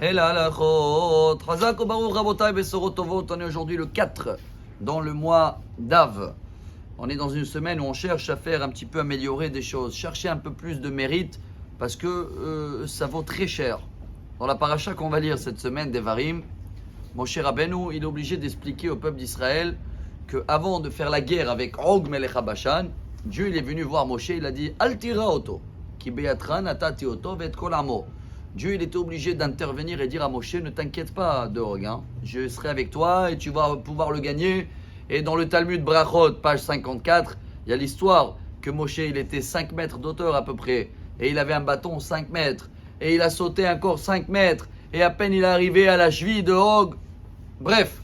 Helal Chazak Baruch Rabotai Besorot Tovot. On est aujourd'hui le 4 dans le mois d'Av. On est dans une semaine où on cherche à faire un petit peu améliorer des choses, chercher un peu plus de mérite parce que ça vaut très cher. Dans la paracha qu'on va lire cette semaine d'Evarim, Moshe Rabbeinu, il est obligé d'expliquer au peuple d'Israël qu'avant de faire la guerre avec Og Melech HaBashan, Dieu il est venu voir Moshe, il a dit Al tira oto, ki be'atran atati oto ve'et kol amo. Dieu il était obligé d'intervenir et dire à Moshe, ne t'inquiète pas de Og, je serai avec toi et tu vas pouvoir le gagner. Et dans le Talmud Brachot, page 54, il y a l'histoire que Moshe il était 5 mètres d'auteur à peu près et il avait un bâton 5 mètres et il a sauté encore 5 mètres et à peine il est arrivé à la cheville de Og. Bref,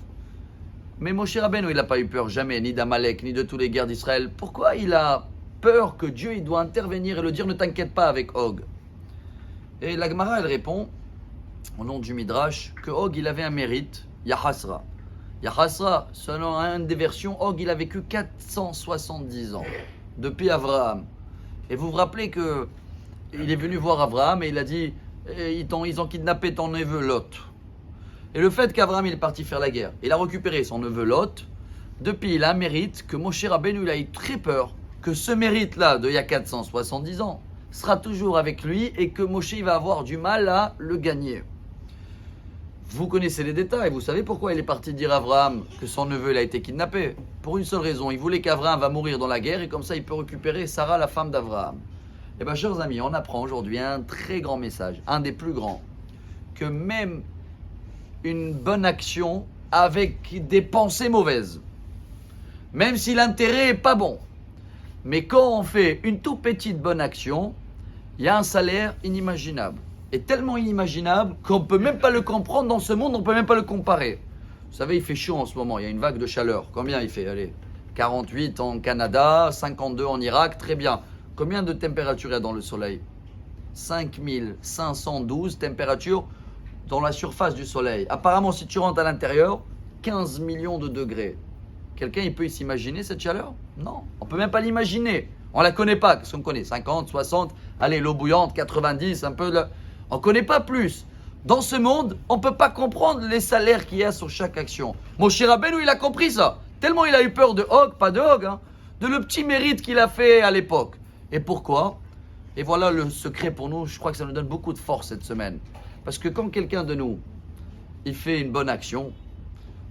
mais Moshe Rabbeinu il n'a pas eu peur jamais ni d'Amalek ni de toutes les guerres d'Israël. Pourquoi il a peur que Dieu il doit intervenir et le dire ne t'inquiète pas avec Og? Et la Gemara elle répond au nom du Midrash que Og il avait un mérite, Yahasra. Yahasra, selon une des versions, Og il a vécu 470 ans depuis Abraham. Et vous vous rappelez que il est venu voir Abraham et il a dit ils ont kidnappé ton neveu Lot. Et le fait qu'Abraham il est parti faire la guerre, il a récupéré son neveu Lot. Depuis il a un mérite que Moshe Rabbeinu il a eu très peur que ce mérite-là d'il y a 470 ans sera toujours avec lui et que Moshe il va avoir du mal à le gagner. Vous connaissez les détails, vous savez pourquoi il est parti dire à Abraham que son neveu il a été kidnappé. Pour une seule raison, il voulait qu'Abraham va mourir dans la guerre et comme ça il peut récupérer Sarah, la femme d'Abraham. Et bien chers amis, on apprend aujourd'hui un très grand message, un des plus grands, que même une bonne action avec des pensées mauvaises, même si l'intérêt n'est pas bon, mais quand on fait une toute petite bonne action, il y a un salaire inimaginable. Et tellement inimaginable qu'on ne peut même pas le comprendre dans ce monde, on ne peut même pas le comparer. Vous savez, il fait chaud en ce moment, il y a une vague de chaleur. Combien il fait? Allez, 48 en Canada, 52 en Irak, très bien. Combien de température il y a dans le soleil? 5512 températures dans la surface du soleil. Apparemment, si tu rentres à l'intérieur, 15 millions de degrés. Quelqu'un, il peut s'imaginer cette chaleur? Non, on ne peut même pas l'imaginer. On ne la connaît pas. Qu'est-ce qu'on connaît? 50, 60, allez, l'eau bouillante, 90, un peu de... On ne connaît pas plus. Dans ce monde, on ne peut pas comprendre les salaires qu'il y a sur chaque action. Moshe Rabbeinu, il a compris ça. Tellement il a eu peur de Og, pas de Og, de le petit mérite qu'il a fait à l'époque. Et pourquoi? Et voilà le secret pour nous. Je crois que ça nous donne beaucoup de force cette semaine. Parce que quand quelqu'un de nous, il fait une bonne action,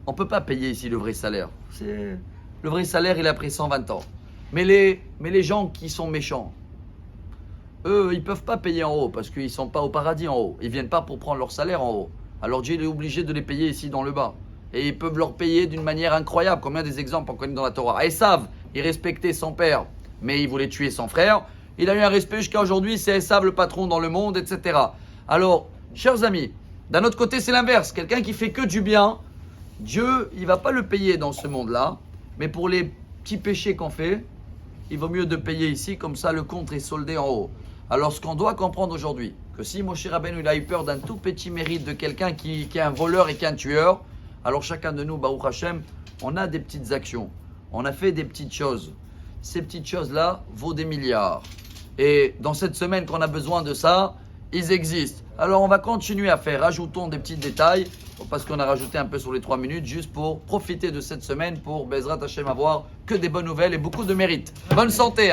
on ne peut pas payer ici le vrai salaire. Le vrai salaire, il a pris 120 ans. Mais les gens qui sont méchants, eux, ils ne peuvent pas payer en haut parce qu'ils ne sont pas au paradis en haut. Ils ne viennent pas pour prendre leur salaire en haut. Alors Dieu est obligé de les payer ici dans le bas. Et ils peuvent leur payer d'une manière incroyable. Combien des exemples on connaît dans la Torah? Esav, il respectait son père, mais il voulait tuer son frère. Il a eu un respect jusqu'à aujourd'hui, c'est Esav le patron dans le monde, etc. Alors, chers amis, d'un autre côté, c'est l'inverse. Quelqu'un qui fait que du bien, Dieu, il ne va pas le payer dans ce monde-là. Mais pour les petits péchés qu'on fait, il vaut mieux de payer ici, comme ça le compte est soldé en haut. Alors ce qu'on doit comprendre aujourd'hui, que si Moshe Rabbeinu il a eu peur d'un tout petit mérite de quelqu'un qui est un voleur et qui est un tueur, alors chacun de nous, Baruch Hashem, on a des petites actions, on a fait des petites choses. Ces petites choses-là vaut des milliards. Et dans cette semaine qu'on a besoin de ça, ils existent. Alors on va continuer à faire, rajoutons des petits détails, parce qu'on a rajouté un peu sur les 3 minutes, juste pour profiter de cette semaine, pour Bezrat Hashem avoir que des bonnes nouvelles et beaucoup de mérite. Bonne santé!